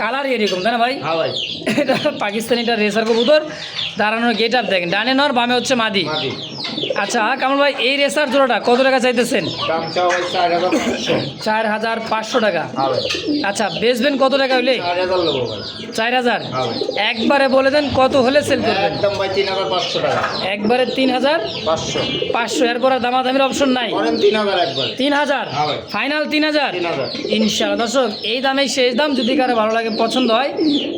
Speaker 1: কালারই এরকম, তাই না ভাই?
Speaker 2: হ্যাঁ ভাই
Speaker 1: এটা পাকিস্তানিটা রেসার কবুতর। দাঁড়ানোর গেট আপ দেখেন, ডানে নর বামে হচ্ছে মাদি।
Speaker 2: মাদি।
Speaker 1: আচ্ছা কামল ভাই, এই রেসার জোড়াটা কত টাকা চাইতেছেন?
Speaker 2: দাম চাও ভাই 4500।
Speaker 1: 4500 টাকা।
Speaker 2: হ্যাঁ ভাই
Speaker 1: আচ্ছা, বেচবেন কত টাকা হইলে?
Speaker 2: 4000 লোক ভাই।
Speaker 1: 4000
Speaker 2: হ্যাঁ ভাই
Speaker 1: একবারে বলে দেন কত হলে সেল করবেন?
Speaker 2: একদম ভাই 3500 টাকা।
Speaker 1: একবারে
Speaker 2: 500
Speaker 1: 3500। এরপর দামাদামির অপশন নাই?
Speaker 2: করেন 3000 একবার।
Speaker 1: 3000
Speaker 2: হ্যাঁ ভাই
Speaker 1: ফাইনাল 3000
Speaker 2: 3000।
Speaker 1: ইনশাআল্লাহ। দর্শক, এই দামে শেষ দাম। যদি কারো ভালো লাগে পছন্দ হয়,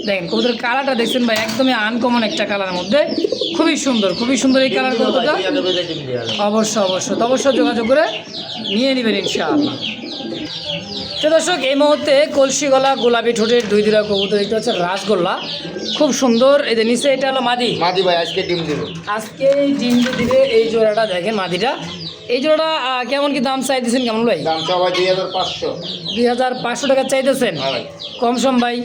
Speaker 1: দেখেন কবুতরের কালারটা দেখছেন ভাই, একদমই আনকমন একটা কালারের মধ্যে, খুবই সুন্দর এই কালার কবুতরটা। অবশ্যই যোগাযোগ করে নিয়ে নেবেন ইনশাআল্লাহ। তো দর্শক এই মুহূর্তে কলসি গলা গোলাপি ঠোঁটের দুই দুরা কবুতর দেখতে হচ্ছে রাসগোল্লা, খুব সুন্দর। এদের নিচে এটা হলো মাদি।
Speaker 2: মাদি ভাই আজকে ডিম দেবে।
Speaker 1: আজকে এই ডিম দিবে এই জোড়াটা দেখেন মাদিটা। এই জোড়াটা কেমন কি দাম চাইতেছেন কেমন ভাই?
Speaker 2: দাম চাওয়া 2500।
Speaker 1: 2500 টাকা চাইতেছেন?
Speaker 2: হ্যাঁ ভাই।
Speaker 1: কম সম ভাই?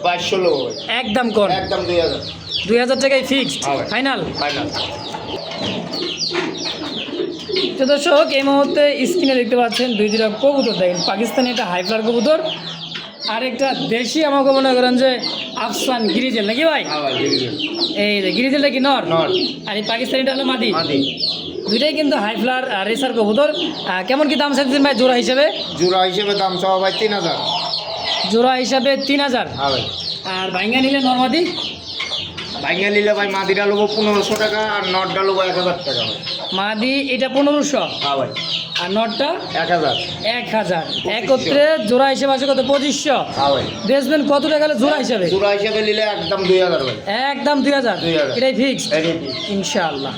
Speaker 2: 2200 লোক ভাই।
Speaker 1: একদম কম?
Speaker 2: একদম 2000।
Speaker 1: 2000 টাকায় ফিক্সড?
Speaker 2: হ্যাঁ ভাই।
Speaker 1: ফাইনাল?
Speaker 2: ফাইনাল।
Speaker 1: তো দর্শক এই মুহূর্তে স্ক্রিনে দেখতে পাচ্ছেন দুই দুটা কবুতর দেখেন, পাকিস্তানি একটা হাইফ্লার কবুতর আর একটা দেশি, আমাকে মনে করেন যে আফসান গিরিজেল নাকি ভাই?
Speaker 2: হ্যাঁ ভাই দিয়ে দিন।
Speaker 1: এই যে গিরিজেলটা কি নর?
Speaker 2: নর।
Speaker 1: আর এই পাকিস্তানিটা হলো মাদি।
Speaker 2: মাদি।
Speaker 1: দুইটাই কিন্তু হাইফ্লার রেসার কবুতর। কেমন কি দাম চাইছেন ভাই জোড়া হিসাবে?
Speaker 2: জোড়া হিসেবে দাম চাওয়া ভাই 3000।
Speaker 1: জোড়া হিসাবে 3000।
Speaker 2: হ্যাঁ ভাই।
Speaker 1: আর ভাঙ্গা নিলে নর্মাদি?
Speaker 2: ভাইঙ্গা নিলে ভাই মাদিটা লোবো 1500 টাকা আর নটটা লোবো 1000 টাকা ভাই।
Speaker 1: মাদি এটা 1500
Speaker 2: হ্যাঁ ভাই।
Speaker 1: আর নটটা
Speaker 2: 1000।
Speaker 1: 1000। একত্রে জোড়া হিসেবে আছে কত? 2500।
Speaker 2: হ্যাঁ ভাই।
Speaker 1: বেচবেন কত টাকা হলে জোড়া হিসাবে?
Speaker 2: জোড়া হিসেবে নিলে একদম 2000 ভাই।
Speaker 1: একদম 2000।
Speaker 2: 2000
Speaker 1: এটাই ফিক্সড
Speaker 2: এটাই ঠিক।
Speaker 1: ইনশাআল্লাহ।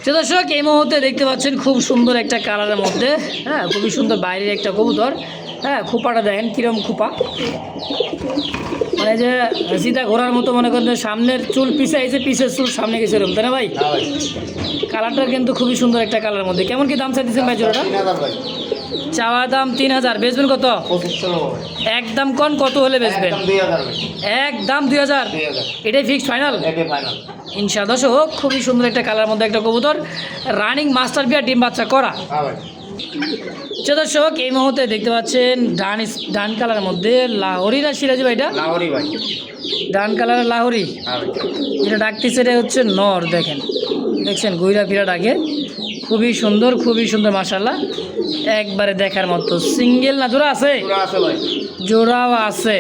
Speaker 1: তো দর্শক এই মুহূর্তে দেখতে পাচ্ছেন খুব সুন্দর একটা কালারের মধ্যে, হ্যাঁ খুবই সুন্দর বাইরের একটা কবুতর। হ্যাঁ খোপাটা দেখেন কিরম খোপা, মানে যে সিধা ঘোরার মতো, মনে করেন যে সামনের চুল পিছে আইছে, পিছের চুল সামনে গেছে এরকম, তাই না ভাই?
Speaker 2: হ্যাঁ ভাই।
Speaker 1: কালারটা কিন্তু খুবই সুন্দর একটা কালারের মধ্যে। কেমন কি দাম চাইতেছেন ভাই জোড়াটা?
Speaker 2: 3000 ভাই।
Speaker 1: চাওয়া দাম 3000, বেচবেন কত?
Speaker 2: 2500 লোবো ভাই।
Speaker 1: একদম কোন কত হলে বেচবেন?
Speaker 2: একদম 2000 ভাই।
Speaker 1: একদম 2000।
Speaker 2: 2000।
Speaker 1: এটাই ফিক্সড ফাইনাল?
Speaker 2: এটাই ফাইনাল।
Speaker 1: ইনশাআল্লাহ। দর্শক খুবই সুন্দর একটা কালার মধ্যে একটা কবুতর, রানিং মাস্টার বিয়ার ডিম বাচ্চা করা।
Speaker 2: হ্যাঁ ভাই।
Speaker 1: তো দর্শক এই মুহূর্তে দেখতে পাচ্ছেন ডান কালারের মধ্যে লাহোরি না সিরাজি ভাই? এটা
Speaker 2: লাহোরি ভাই।
Speaker 1: ডান কালারের লাহোরি।
Speaker 2: হ্যাঁ ভাই।
Speaker 1: যেটা ডাকতেছে এটা হচ্ছে নর, দেখেন দেখছেন ঘুরা ফিরা ডাকে, খুবই সুন্দর মাশাআল্লাহ, একবারে দেখার মতো। সিঙ্গেল না জোড়া আছে?
Speaker 2: জোড়া আছে ভাই।
Speaker 1: জোড়াও আছে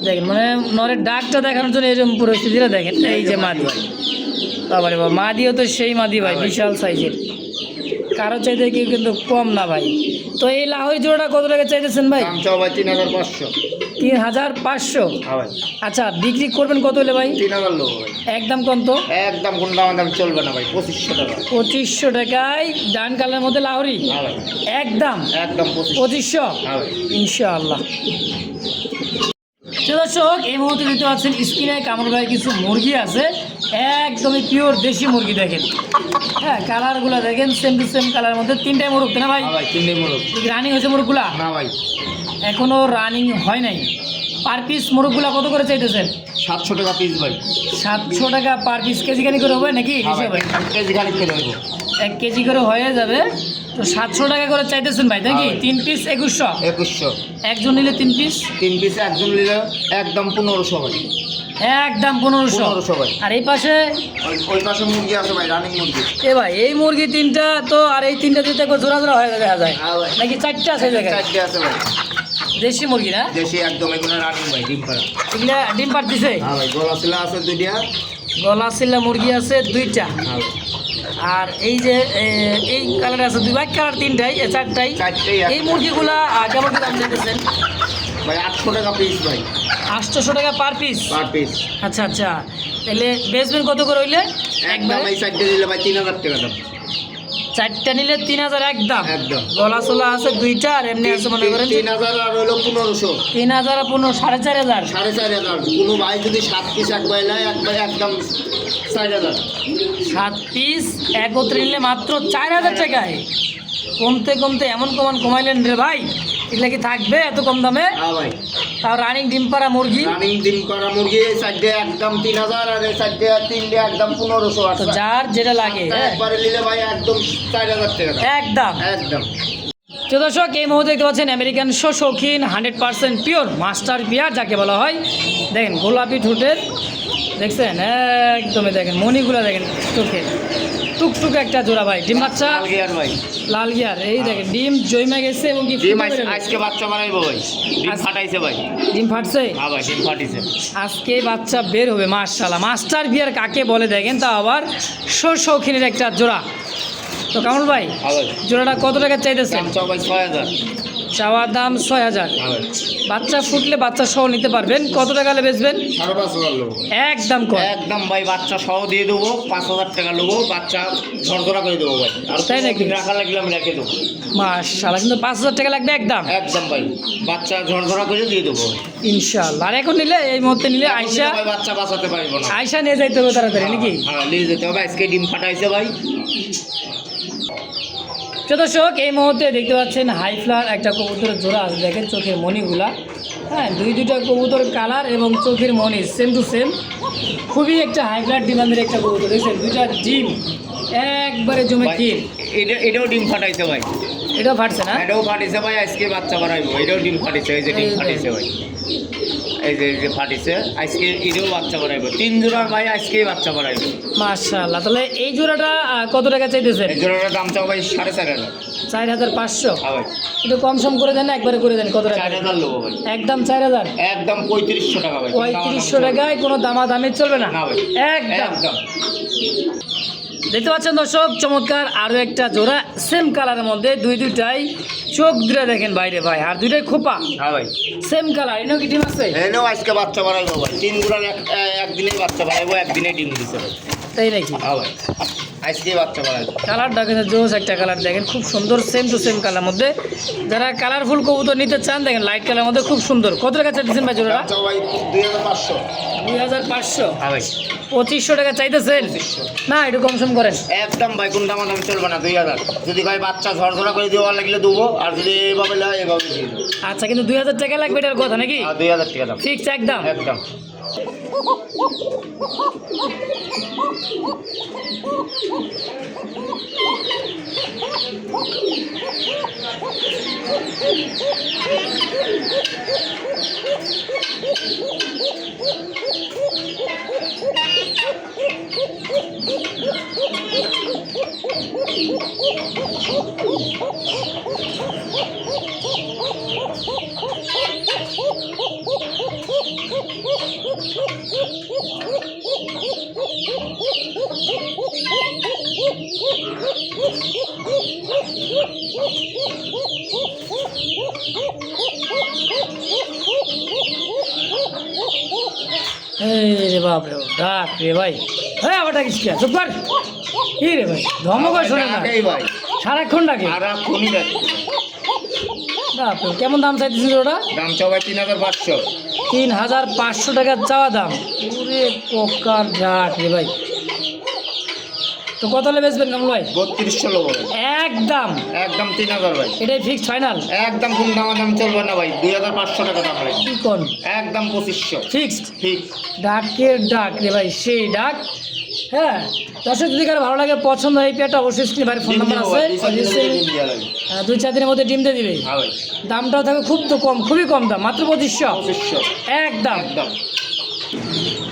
Speaker 1: দেখেন, মানে নরের ডাকটা দেখানোর জন্য এরকম পরিস্থিতিটা দেখেন। এই যে মাদি, বাবারে বাবা, মাদিও তো সেই মাদি ভাই, বিশাল সাইজের, কারো চাইতে কেউ কিন্তু কম না ভাই। তো এই লাহোরি জোড়াটা কত টাকা চাইতেছেন ভাই?
Speaker 2: দাম চাওয়া ভাই 3500।
Speaker 1: 3500।
Speaker 2: হ্যাঁ ভাই।
Speaker 1: আচ্ছা বিক্রি করবেন কত হলে ভাই?
Speaker 2: 3000 লোবো ভাই।
Speaker 1: একদম কম তো?
Speaker 2: একদম কোন দাম চলবে না ভাই। 2500 টাকা।
Speaker 1: 2500 টাকায় ডান কালারের মধ্যে লাহোরি।
Speaker 2: হ্যাঁ ভাই।
Speaker 1: একদম
Speaker 2: একদম 2500।
Speaker 1: 2500
Speaker 2: হ্যাঁ ভাই।
Speaker 1: ইনশাআল্লাহ। তো দর্শক এই মুহূর্তে দেখতে পাচ্ছেন স্ক্রিনে কামড় ভাই কিছু মুরগি আছে, একদমই পিওর দেশি মুরগি দেখেন। হ্যাঁ কালারগুলো দেখেন সেম টু সেম কালারের মধ্যে। তিনটাই মুরগ তো না ভাই?
Speaker 2: হ্যাঁ ভাই। তিনটে মোরগ।
Speaker 1: রানিং হয়েছে মুরগগুলা?
Speaker 2: না ভাই।
Speaker 1: এখনো রানিং হয় নাই। পার পিস মুরগগুলা কত করে চাইতেছেন?
Speaker 2: 700 টাকা পিস ভাই।
Speaker 1: 700 টাকা পার পিস। কেজি খানি করে হবে নাকি?
Speaker 2: হ্যাঁ ভাই।
Speaker 1: হিসেবে
Speaker 2: 1 কেজি খালি খেলে দেবো।
Speaker 1: 1 কেজি করে হয়ে যাবে। তো 700 টাকা করে চাইতেছেন ভাই নাকি?
Speaker 2: হ্যাঁ।
Speaker 1: 3 পিস 2100।
Speaker 2: 2100।
Speaker 1: একজন নিলে 3 পিস?
Speaker 2: 3 পিস একজন নিলে একদম 1500 ভাই।
Speaker 1: একদম 1500।
Speaker 2: 1500 ভাই।
Speaker 1: আর এই পাশে
Speaker 2: ওই পাশে মুরগি আছে ভাই, রানিং মুরগি।
Speaker 1: এ ভাই এই মুরগি তিনটা তো, আর এই তিনটা দিতে একবার জোড়া জোড়া হয়ে দেখা যায়
Speaker 2: হ্যাঁ ভাই।
Speaker 1: নাকি? 4টা আছে জায়গায়?
Speaker 2: 4টে আছে ভাই।
Speaker 1: দেশি মুরগি না?
Speaker 2: দেশি একদম, এগুলো রানিং ভাই, ডিম পাড়া।
Speaker 1: এগুলা ডিম পাড়তেছে?
Speaker 2: হ্যাঁ ভাই। গলা শিলা আছে 2টা।
Speaker 1: গলা শিলা মুরগি আছে 2টা।
Speaker 2: হ্যাঁ ভাই।
Speaker 1: আর এই যে এই কালার আছে 2, এক কালার 3টাই, 4টাই।
Speaker 2: 4টেই
Speaker 1: এই মুরগিগুলা কেমন কি দাম চাইতেছেন
Speaker 2: ভাই? 800 টাকা পিস ভাই।
Speaker 1: 800 টাকা পার পিস?
Speaker 2: Per piece.
Speaker 1: আচ্ছা আচ্ছা, তাহলে বেচবেন কত করে হইলে?
Speaker 2: একদম এই 4টে নিলে ভাই 3000 টাকা দাম।
Speaker 1: 4টা নিলে 3000 একদম।
Speaker 2: একদম।
Speaker 1: গলা সোলা আছে 2টা, আর এমনি আছে মনে করেন
Speaker 2: 3000 আর হলো 1500।
Speaker 1: 3000 আর 15, 4500।
Speaker 2: 4500। কোনো ভাই যদি 7 পিস একবার নেয় একবার একদম 4000।
Speaker 1: 7 পিস একত্রে নিলে মাত্র 4000 টাকায়। কমতে কমতে এমন কমাইলেন রে ভাই, এগুলা কি থাকবে এত কম দামে?
Speaker 2: হ্যাঁ ভাই।
Speaker 1: তাও রানিং ডিম পাড়া মুরগি।
Speaker 2: রানিং ডিম করা মুরগি এই 4টে একদম 3000 আর এই 4টে 3টে একদম 1500।
Speaker 1: তো যার যেটা লাগে
Speaker 2: একবারে নিলে ভাই একদম 4000 টাকা দাম।
Speaker 1: একদম।
Speaker 2: একদম।
Speaker 1: তো দর্শক এই মুহূর্তে দেখতে পাচ্ছেন আমেরিকান শৌখিন 100% পিওর মাস্টার বিয়ার যাকে বলা হয়। দেখেন গোলাপি ঠোঁটের, দেখছেন একদমই, দেখেন মণিগুলো দেখেন চোখে, টুকটুক একটা জোড়া ভাই। ডিম বাচ্চা
Speaker 2: লাল গিয়ার ভাই।
Speaker 1: লাল গিয়ার। এই দেখেন ডিম জমে গেছে এবং কি
Speaker 2: ডিম
Speaker 1: ফুটে বেরোবে।
Speaker 2: আজকে বাচ্চা বানাইবো ভাই। ডিম ফাটাইছে ভাই।
Speaker 1: ডিম ফাটছে?
Speaker 2: হ্যাঁ ভাই, ডিম ফাটিছে।
Speaker 1: আজকে বাচ্চা বের হবে মাশাআল্লাহ। মাস্টার বিয়ার কাকে বলে দেখেন, তা আবার শৌখিনের একটা জোড়া। তো কামরুল ভাই
Speaker 2: হ্যাঁ ভাই।
Speaker 1: জোড়াটা কত টাকা চাইতেছেন?
Speaker 2: দাম চাও ভাই 6000।
Speaker 1: চাওয়া দাম 6000।
Speaker 2: হ্যাঁ ভাই
Speaker 1: বাচ্চা ফুটলে বাচ্চা সহ নিতে পারবেন। কত টাকা হলে বেচবেন?
Speaker 2: 5,500 নেবো
Speaker 1: একদম কম।
Speaker 2: একদম ভাই বাচ্চা সহ দিয়ে দেবো 5,000 টাকা নেবো বাচ্চা ঝরঝরা করে দেবো ভাই আর
Speaker 1: তাই নাকি?
Speaker 2: রাখা লাগলে আমি রেখে দেবো
Speaker 1: মাশাআল্লাহ, কিন্তু 5000 টাকা লাগবে একদম।
Speaker 2: একদম ভাই বাচ্চা ঝরঝরা করে দিয়ে দেবো
Speaker 1: ইনশাআল্লাহ। আর এখন নিলে, এই মুহূর্তে নিলে আয়শা
Speaker 2: ভাই বাচ্চা বাঁচাতে পারবো না
Speaker 1: আয়শা নিয়ে যাইতে হবে তাড়াতাড়ি নাকি?
Speaker 2: হ্যাঁ নিয়ে যেতে হবে আজকে ডিম ফাটাইছে ভাই
Speaker 1: প্রিয় দর্শক, এই মুহূর্তে দেখতে পাচ্ছেন হাই ফ্লার একটা কবুতরের জোড়া আছে। দেখেন চোখের মণিগুলা, হ্যাঁ দুইটা কবুতর কালার এবং চোখের মণি সেম টু সেম। খুবই একটা হাই ফ্লার ডিমান্ডের একটা কবুতর, দেখছেন দুইটা ডিম একবারে জমে
Speaker 2: ভাই,
Speaker 1: ক্ষীর।
Speaker 2: এটাও ডিম ফাটাইছে ভাই
Speaker 1: এটাও ফাটছে না?
Speaker 2: এটাও ফাটিছে ভাই আজকে বাচ্চা বাড়াইবো এটাও ডিম ফাটিছে এই যে ডিম ফাটিছে ভাই এই যে ফাটিছে আজকে এটাও বাচ্চা বাড়াইবো 3 জোড়ার ভাই আজকে বাচ্চা বাড়াইবো
Speaker 1: মাশাআল্লাহ। তাহলে এই জোড়াটা কত টাকা চাইতেছেন?
Speaker 2: এই জোড়াটার দাম চাও ভাই 4,500
Speaker 1: 4500।
Speaker 2: হ্যাঁ ভাই
Speaker 1: একটু কম সম করে দেন না, একবারে করে দেন। কত টাকা?
Speaker 2: 4,000 নেবো ভাই
Speaker 1: একদম 4000।
Speaker 2: একদম 3500 টাকা ভাই
Speaker 1: 3500 টাকায় কোনো দামাদামি চলবে না?
Speaker 2: না ভাই
Speaker 1: একদম।
Speaker 2: একদম
Speaker 1: দেখতে পাচ্ছেন দর্শক, চমৎকার আরও একটা জোড়া সেম কালারের মধ্যে দুইটাই চোখ দুটা দেখেন বাইরে ভাই, আর দুইটাই খোপা
Speaker 2: হ্যাঁ ভাই
Speaker 1: সেম কালার। এনেও কি ডিম আছে?
Speaker 2: এনেও আজকে বাচ্চা বাড়াইবো ভাই 3 জোড়ার একদিনে বাচ্চা বাড়াইবো একদিনে ডিম দিছে ভাই
Speaker 1: তাই নাকি?
Speaker 2: হ্যাঁ ভাই আজকে বাচ্চা বাড়াইবো
Speaker 1: কালারটা কিন্তু জোস একটা কালার দেখেন, খুব সুন্দর সেম টু সেম কালার মধ্যে। যারা কালারফুল কবুতর নিতে চান দেখেন লাইট কালার মধ্যে খুব সুন্দর। কত টাকা চাইতেছেন ভাই জোড়াটা?
Speaker 2: চাও ভাই 2,500
Speaker 1: 2500।
Speaker 2: হ্যাঁ ভাই
Speaker 1: 2500 টাকা চাইতেছেন? না একটু কম সম করেন।
Speaker 2: একদম ভাই কোন দাম দাম চলবে না 2,000 যদি ভাই বাচ্চা ঝরঝরা করে দেওয়া লাগলে দেবো আর যদি এইভাবে লাগে এভাবে দিয়ে দেবো
Speaker 1: আচ্ছা, কিন্তু 2000 টাকা লাগবে এটার কথা নাকি?
Speaker 2: আর 2,000 টাকা দাম
Speaker 1: ফিক্স একদম।
Speaker 2: একদম
Speaker 1: এই রে বাপ রে, ডাক রে ভাই। হ্যাঁ আবার ডাকিস কি? চুপ কর। কি রে ভাই, ধমক হয় শোনে না
Speaker 2: এই ভাই
Speaker 1: সারাক্ষণ ডাকে।
Speaker 2: আর কোনই দেখ
Speaker 1: বাপ রে, কেমন দাম চাইতেছিল ওটা?
Speaker 2: দাম চাও ভাই 3,500
Speaker 1: 3500 টাকার চাওয়া দাম। ওরে পোকার ডাক রে ভাই। তো কত হলে বেচবেন কামল ভাই?
Speaker 2: 3200 লোক
Speaker 1: একদম
Speaker 2: একদম 3,000 ভাই
Speaker 1: এটাই ফিক্সড ফাইনাল?
Speaker 2: একদম কোন দাম দাম চলবে না ভাই 2,500 টাকা দাম ভাই
Speaker 1: কি কোন?
Speaker 2: একদম 2500
Speaker 1: ফিক্সড।
Speaker 2: ঠিক
Speaker 1: ডাকের ডাক রে ভাই, সেই ডাক। হ্যাঁ দর্শক, যদি কারো ভালো লাগে পছন্দ হয় এই পেয়ারটা অবশ্যই স্ক্রিনে ভাই ফোন নাম্বার আছে, 2-4 দিনের মধ্যে ডিম দিয়ে দিবে।
Speaker 2: হ্যাঁ ভাই
Speaker 1: দামটাও থাকবে খুব তো কম, খুবই কম দাম, মাত্র 2500
Speaker 2: 2500
Speaker 1: একদম।
Speaker 2: একদম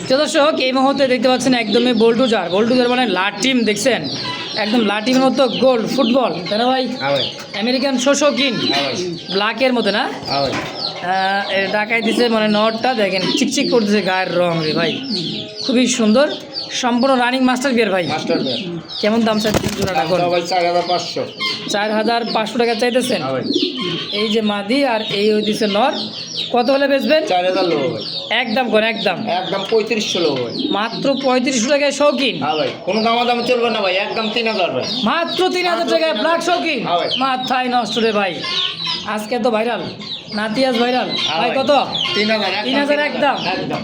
Speaker 1: তো দর্শক, এই মুহূর্তে দেখতে পাচ্ছেন একদমই বল্টুজার মানে লাটিম, দেখছেন একদম লাটিমের মতো গোল্ড ফুটবল, তাই না ভাই?
Speaker 2: হ্যাঁ ভাই
Speaker 1: আমেরিকান শোষকিন
Speaker 2: হ্যাঁ ভাই
Speaker 1: ব্ল্যাকের মতো না?
Speaker 2: হ্যাঁ ভাই
Speaker 1: ঢাকায় দিছে মানে নটটা দেখেন চিকচিক করতেছে গায়ের রং রে ভাই, খুবই সুন্দর, সম্পূর্ণ রানিং মাস্টার বিয়ার ভাই।
Speaker 2: মাস্টার ভাই
Speaker 1: কেমন দাম চাইছেন জোড়াটা?
Speaker 2: দাম ভাই 4,500
Speaker 1: 4500 টাকা চাইতেছেন?
Speaker 2: হ্যাঁ ভাই
Speaker 1: এই যে মাদি আর এই ওই দিছে নর, কত হলে বেচবেন?
Speaker 2: 4,000 লোক ভাই
Speaker 1: একদম কোন একদম
Speaker 2: একদম 3500 লোক ভাই
Speaker 1: মাত্র 3500 টাকায় শৌখিন।
Speaker 2: হ্যাঁ ভাই কোনো দাম দাম চলবে না ভাই একদম 3,000 ভাই
Speaker 1: মাত্র 3000 টাকায় ব্ল্যাক শৌখিন।
Speaker 2: হ্যাঁ ভাই।
Speaker 1: মাথায় নষ্ট রে ভাই, আজকে তো ভাইরাল নাতিয়াজ ভাইরাল
Speaker 2: হ্যাঁ
Speaker 1: ভাই।
Speaker 2: ভাই।
Speaker 1: কত?
Speaker 2: 3,000
Speaker 1: 3000 একদম।
Speaker 2: একদম